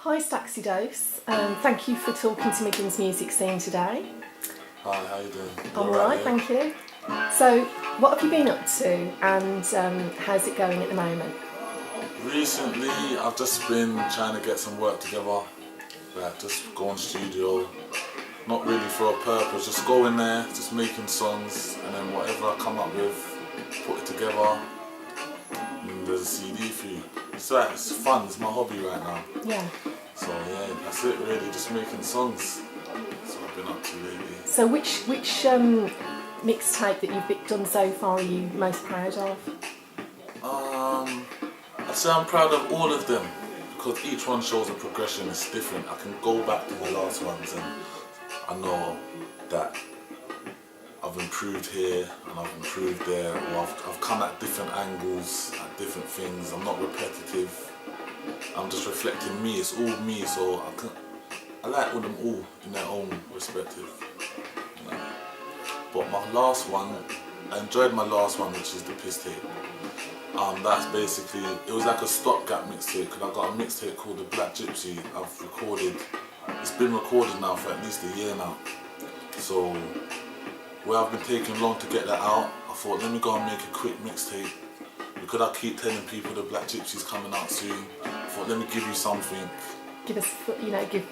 Hi Staxiedose, thank you for talking to Midlands music scene today. Hi, how you doing? I'm alright, thank you. So, what have you been up to and how's it going at the moment? Recently, I've just been trying to get some work together, like just go on studio, not really for a purpose, just go in there, just making songs, and then whatever I come up with, put it together, and there's a CD for you. It's like, it's fun, it's my hobby right now. Yeah. So yeah, that's it really, just making songs. That's what I've been up to lately. So which mixtape that you've done so far are you most proud of? I'd say I'm proud of all of them because each one shows a progression, it's different. I can go back to my last ones and I know that I've improved here and I've improved there, or I've come at different angles, at different things. I'm not repetitive, I'm just reflecting me, it's all me, so I like all them all in their own respective. But my last one, I enjoyed my last one, which is the piss tape. That's basically, it was like a stopgap mixtape because I got a mixtape called the Black Gypsy. I've recorded, it's been recorded now for at least a year now. So where I've been taking long to get that out, I thought let me go and make a quick mixtape because I keep telling people the Black Gypsy's coming out soon. I thought let me give you something. Give us,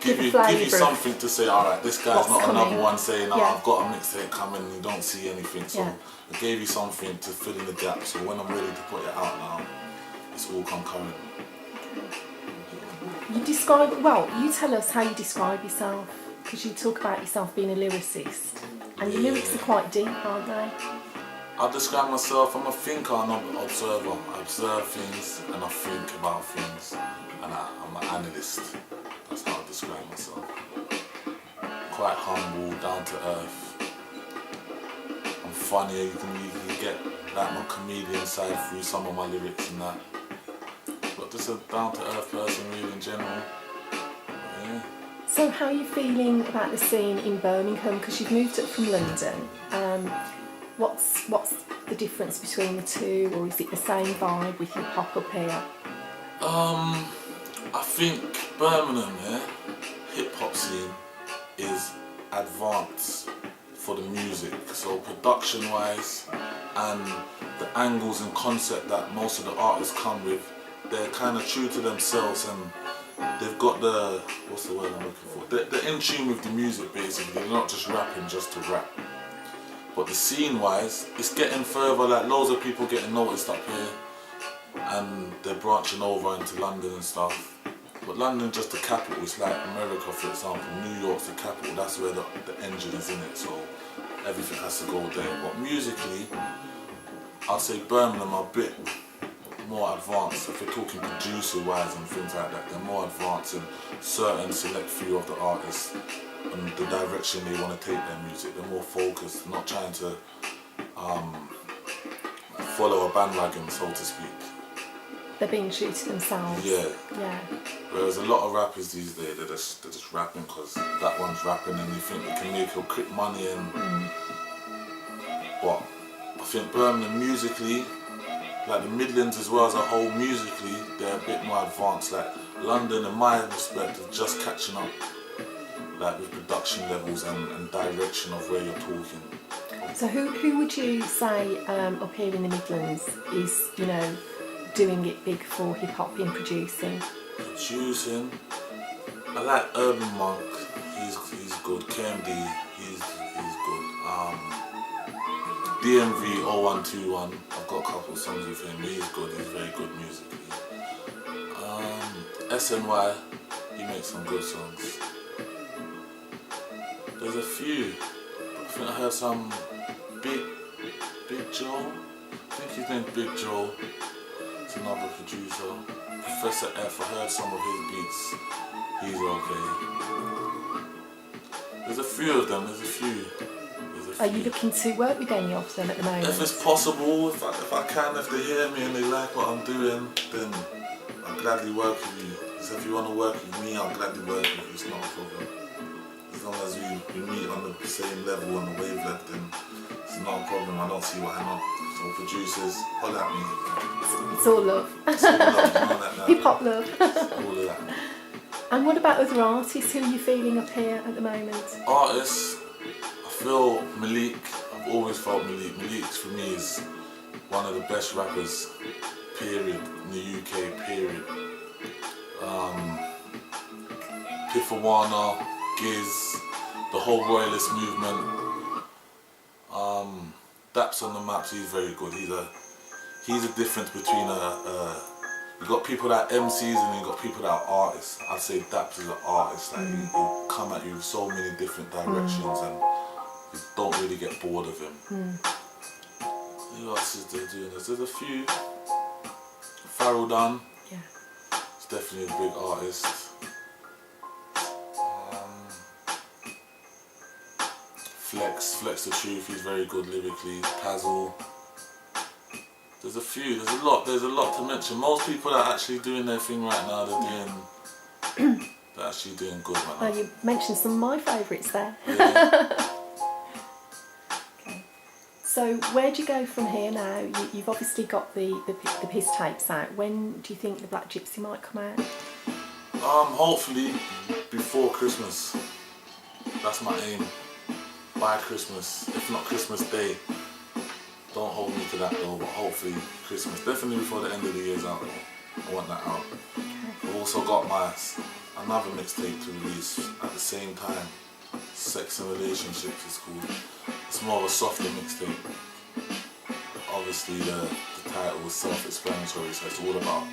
give you something to say, alright, this guy's not coming. Another one saying, oh, Yeah. I've got a mixtape coming and you don't see anything. So yeah. I gave you something to fill in the gap. So when I'm ready to put it out now, it's all concurrent. You tell us how you describe yourself, because you talk about yourself being a lyricist, and your lyrics are quite deep, aren't they? I describe myself, I'm a thinker and I'm an observer. I observe things and I think about things, and I'm an analyst. That's how I describe myself. Quite humble, down to earth. I'm funny, you can get like my comedian side through some of my lyrics and that. But just a down to earth person really in general. Yeah. So how are you feeling about the scene in Birmingham? Because you've moved up from London. What's the difference between the two, or is it the same vibe with hip hop up here? I think Birmingham, hip hop scene is advanced for the music. So production wise and the angles and concept that most of the artists come with, they're kind of true to themselves and they've got the, what's the word I'm looking for? They're in tune with the music basically, they're not just rapping just to rap. But the scene wise, it's getting further, like loads of people getting noticed up here and they're branching over into London and stuff. But London's just the capital, it's like America for example, New York's the capital, that's where the engine is in it, so everything has to go there. But musically, I'd say Birmingham are a bit more advanced. If we're talking producer wise and things like that, they're more advanced in certain select few of the artists and the direction they want to take their music. They're more focused, not trying to follow a bandwagon, so to speak. They're being true to themselves. Yeah. Yeah. Whereas a lot of rappers these days, they're just rapping because that one's rapping and they think they can make a quick money and. But I think Birmingham musically, like the Midlands as well as a whole musically, they're a bit more advanced. Like London, in my respect, is just catching up. Like with production levels and direction of where you're talking. So who would you say up here in the Midlands is, doing it big for hip hop in producing? Producing, I like Urban Monk, he's good. KMD, he's good. DMV 0121, I've got a couple of songs with him, he's good, he's very good musically. SNY, he makes some good songs. There's a few. I think I heard some Big Joe. I think his name's Big Joe. It's another producer. Professor F. I heard some of his beats. He's okay. There's a few of them. There's a few. Are you looking to work with any of them at the moment? If it's possible, if I can, if they hear me and they like what I'm doing, then I'll gladly work with you. So if you want to work with me, I'll gladly work with you. It's not a problem. As long as we meet on the same level and the wavelength, then it's not a problem. I don't see why not. So producers, holler at me. It's all love. It's all love. Hip hop love. All of that. And what about other artists? Who are you feeling up here at the moment? Artists, I feel Malik. I've always felt Malik. Malik for me is one of the best rappers, period, in the UK, period. Pifawana, Giz, the whole Royalist movement. Daps on the Maps, he's very good. He's a difference between you got people that are MCs and you got people that are artists. I'd say Daps is an artist. Like he'll come at you with so many different directions and you don't really get bored of him. Who else is there doing this? There's a few. Farrell Dunn. Yeah. He's definitely a big artist. Flex the Truth, he's very good lyrically. Pazzle. There's a lot to mention. Most people that are actually doing their thing right now, they're actually doing good right now. Oh, you mentioned some of my favourites there. Yeah. Okay. So where do you go from here now? You've obviously got the piss tapes out. When do you think the Black Gypsy might come out? Hopefully before Christmas. That's my aim. By Christmas, if not Christmas Day. Don't hold me to that though, but hopefully Christmas. Definitely before the end of the year's out. I want that out. Okay. I've also got another mixtape to release at the same time. Sex and Relationships is called. It's more of a softer mixtape. Obviously the title is self-explanatory, so it's all about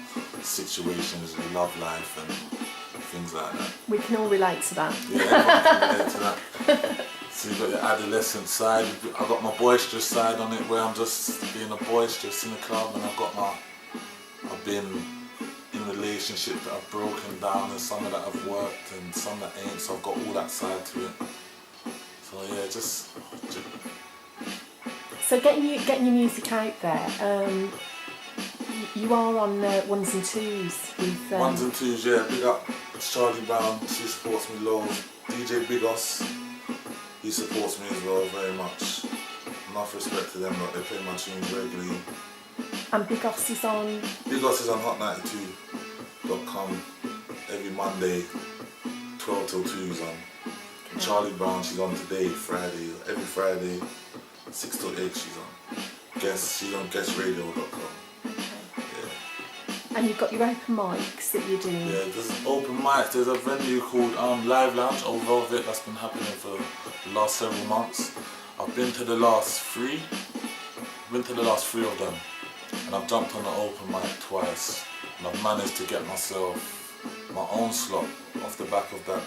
situations, love life and things like that. We can all relate to that. Yeah, everyone can relate to that. So you've got your adolescent side, I've got my boisterous side on it where I'm just being a boisterous in the club, and I've been in relationships that I've broken down and some that I've worked and some that ain't, so I've got all that side to it. So yeah, just So getting your music out there, you are on ones and twos with... Ones and twos, yeah, big up Charlie Brown, she supports me loads. DJ Bigos, he supports me as well very much. Enough respect to them, but they play my tunes regularly. And Bigos is on? Bigos is on hot92.com every Monday, 12 till 2 is on. Okay. Charlie Brown, she's on today, Friday, every Friday, 6 till 8 she's on. She's on guestradio.com. And you've got your open mics that you're doing? Yeah, there's open mics. There's a venue called Live Lounge, Old Velvet, that's been happening for the last several months. I've been to the last three. Of them. And I've jumped on the open mic twice. And I've managed to get myself my own slot off the back of that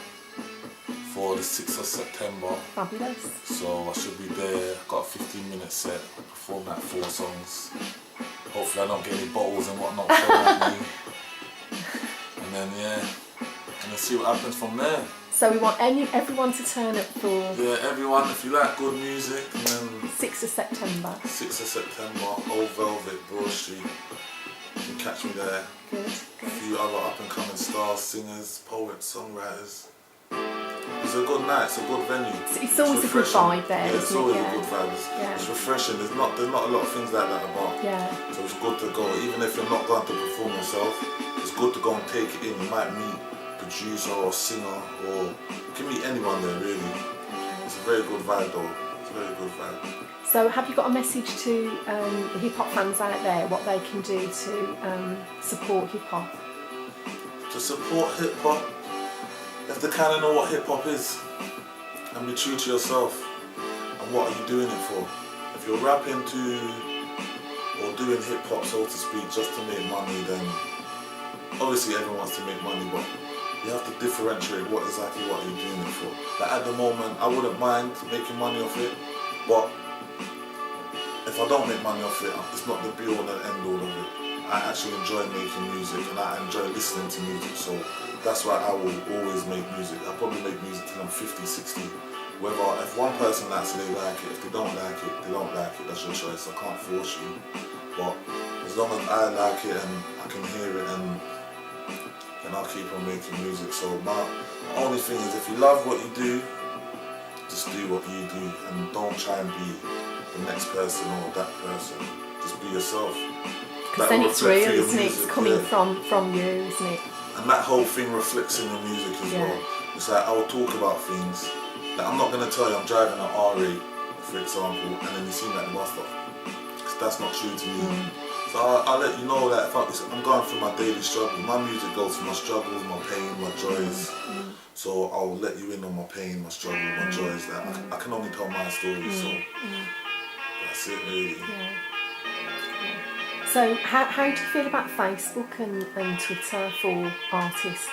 for the 6th of September. Fabulous. So I should be there. Got a 15-minute set. I perform like 4 songs. Hopefully I don't get any bottles and whatnot thrown at me. And then and then see what happens from there. So we want everyone to turn up for... Yeah, everyone, if you like good music, and then 6th of September. 6th of September, Old Velvet, Broad Street. You can catch me there. Good. A few other up and coming stars, singers, poets, songwriters. It's a good night, it's a good venue. It's always a good vibe there, yeah, it's isn't always it? a good vibe. It's refreshing. There's not a lot of things like that about. Yeah. So it's good to go. Even if you're not going to perform yourself, it's good to go and take it in. You might meet a producer or a singer, or you can meet anyone there really. It's a very good vibe though. It's a very good vibe. So have you got a message to the hip hop fans out there, what they can do to support hip hop? To support hip hop, you have to kind of know what hip hop is and be true to yourself. And what are you doing it for? If you're rapping to or doing hip hop, so to speak, just to make money, then obviously everyone wants to make money, but you have to differentiate what exactly what you're doing it for. Like at the moment, I wouldn't mind making money off it, but if I don't make money off it, it's not the be all and end all of it. I actually enjoy making music and I enjoy listening to music, so that's why I will always make music. I'll probably make music till I'm 50, 60. If one person likes it, they like it. If they don't like it, they don't like it. That's your choice. I can't force you. But as long as I like it and I can hear it, and then I'll keep on making music. So my only thing is, if you love what you do, just do what you do and don't try and be the next person or that person. Just be yourself. Because then it's real, isn't it? It's coming from you, isn't it? And that whole thing reflects in the music as well. It's like I will talk about things. Like I'm not gonna tell you I'm driving an R8, for example, and then you see me at the bus stop, because that's not true to me. So I'll let you know that if I'm going through my daily struggle. My music goes through my struggles, my pain, my joys. So I'll let you in on my pain, my struggle, my joys. That I can only tell my story. So that's it, really. So how do you feel about Facebook and Twitter for artists?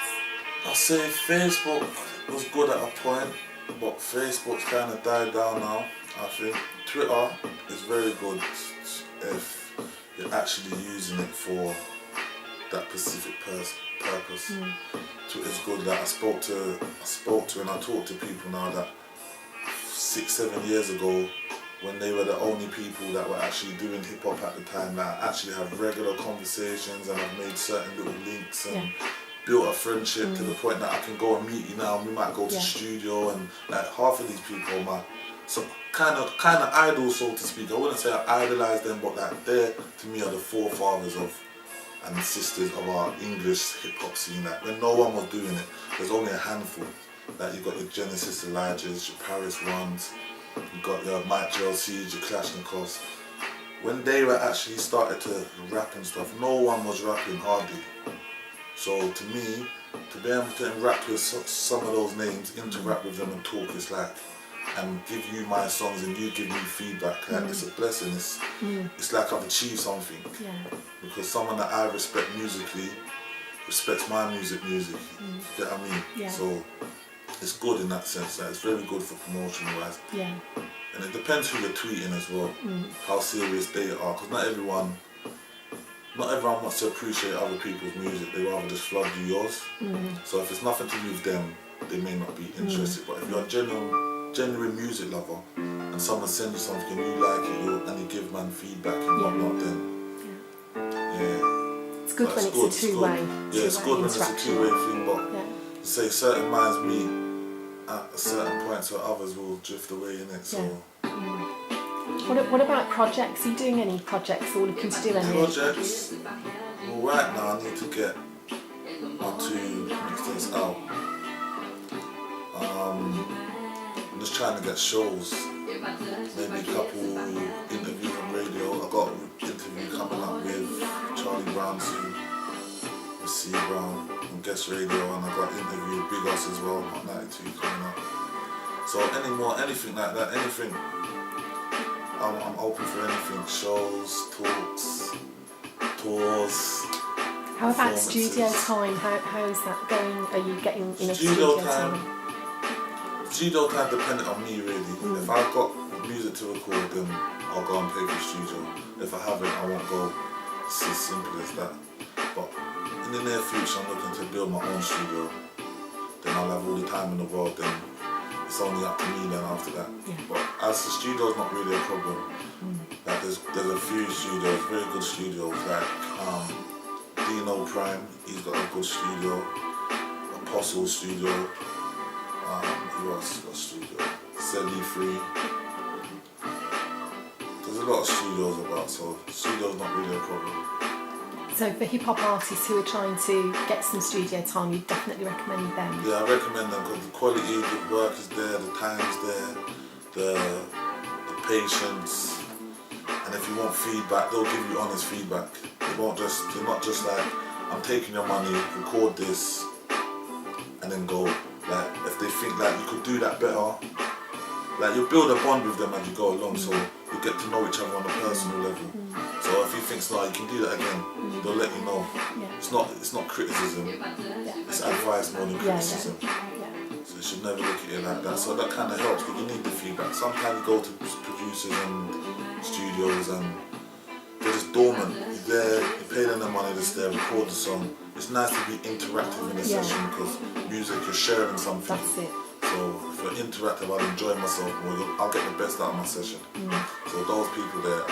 I say Facebook was good at a point, but Facebook's kind of died down now, I think. Twitter is very good if you're actually using it for that specific purpose. Twitter's good. That I spoke to and I talk to people now that 6-7 years ago, when they were the only people that were actually doing hip hop at the time, that I actually have regular conversations, and I've made certain little links and built a friendship to the point that I can go and meet you now, and we might go to the studio, and like half of these people are my kind of idols, so to speak. I wouldn't say I idolise them, but like they to me are the forefathers of and sisters of our English hip hop scene. Like when no one was doing it, there's only a handful. Like you got your Genesis Elijahs, your Paris Ones, you got your Mike JLCs, your Kalashnikovs. When they were actually started to rap and stuff, no one was rapping hardly. So to me, to be able to interact with some of those names, interact with them and talk, it's like, and give you my songs and you give me feedback, like it's a blessing. It's like I've achieved something. Because someone that I respect musically respects my music. You get what I mean? So it's good in that sense. Like, it's very good for promotion wise. And it depends who you're tweeting as well, how serious they are. Because not everyone wants to appreciate other people's music. They rather just flood you yours. So if it's nothing to do with them, they may not be interested. But if you're a genuine music lover and someone sends you something and you like it and you give man feedback and whatnot, then it's good when it's a two-way. Yeah, it's good when it's a two-way thing, but say certain minds meet at a certain point, so others will drift away in it. So what about projects? Are you doing any projects or looking to do any projects? Well, right now I need to get my 2 mixtapes out. I'm just trying to get shows, maybe a couple interviews on radio. I got an interview coming up with Charlie Brown soon, with C Brown on Guest Radio, and I got an interview with Big Us as well on 92 coming up. So anything like that, anything, I'm open for anything, shows, talks, tours. How about studio time? How is that going? Are you getting enough studio time? Studio time dependent on me really. If I've got music to record, then I'll go and pay for studio. If I haven't, I won't go. It's as simple as that. But in the near future, I'm looking to build my own studio. Then I'll have all the time in the world. Then it's only up to me then after that. But as the studio's not really a problem. Like there's a few studios, very good studios, like Dino Prime, he's got a good studio. Apostle Studio. Who else got a studio? Zeddy Free. There's a lot of studios about, so studio's not really a problem. So for hip hop artists who are trying to get some studio time, you definitely recommend them? Yeah, I recommend them because the quality of the work is there, the time's there, the patience, and if you want feedback, they'll give you honest feedback. They're not just like, I'm taking your money, record this, and then go. Like, if they think like you could do that better, like you build a bond with them as you go along, so you get to know each other on a personal level. So if he thinks, no, you can do that again, they'll let you know. It's not criticism, it's advice more than criticism. So you should never look at it like that. So that kind of helps, but you need the feedback. Sometimes you go to producers and studios and they're just dormant. You're there, you pay them the money to stay, record the song. It's nice to be interactive in a session because music, you're sharing something. That's it. So if you're interactive, I'll enjoy myself more. I'll get the best out of my session. So those people there,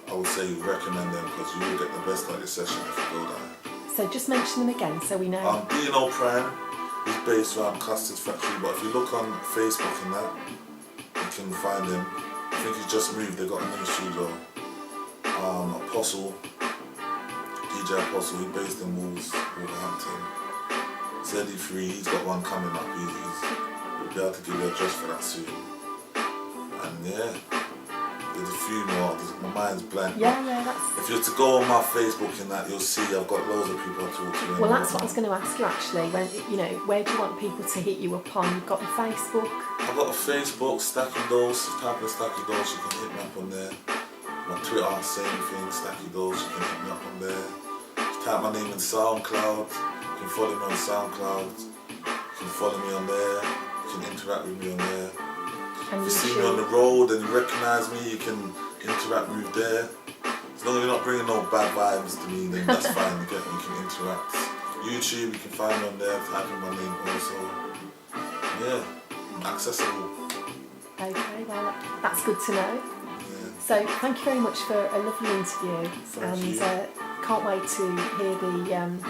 I would say recommend them because you will get the best out of your session if you go there. So just mention them again so we know. Dino Prime is based around Custard Factory, but if you look on Facebook and that, you can find him. I think he's just moved, they got a new studio. Apostle, DJ Apostle, he's based in Wolverhampton. Said he's free, he's got one coming up, we'll be able to give you a address for that soon. And yeah, there's a few more, my mind's blank. Yeah, that's... If you're to go on my Facebook and that, you'll see I've got loads of people I talk to. Well, that's what I was going to ask you actually. When, you know, where do you want people to hit you up on? You've got your Facebook? I've got a Facebook, Staxiedose, type in Staxiedose, you can hit me up on there. My Twitter, same thing, Staxiedose, you can hit me up on there. If you type my name in SoundCloud, you can follow me on SoundCloud, you can follow me on there, you can interact with me on there. And if you see me on the road and you recognise me, you can interact with me there. As long as you're not bringing no bad vibes to me, then that's fine, you get me, you can interact. YouTube, you can find me on there, type in my name also. Yeah, I'm accessible. Okay, well that's good to know. Yeah. So thank you very much for a lovely interview. Thank you. Can't wait to hear the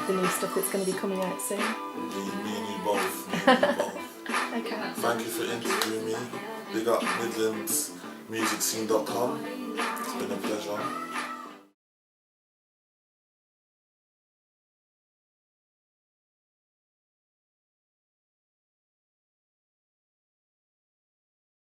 new stuff that's going to be coming out soon. Me and you both. Okay. Thank you for interviewing me. Big up MidlandsMusicScene.com. It's been a pleasure.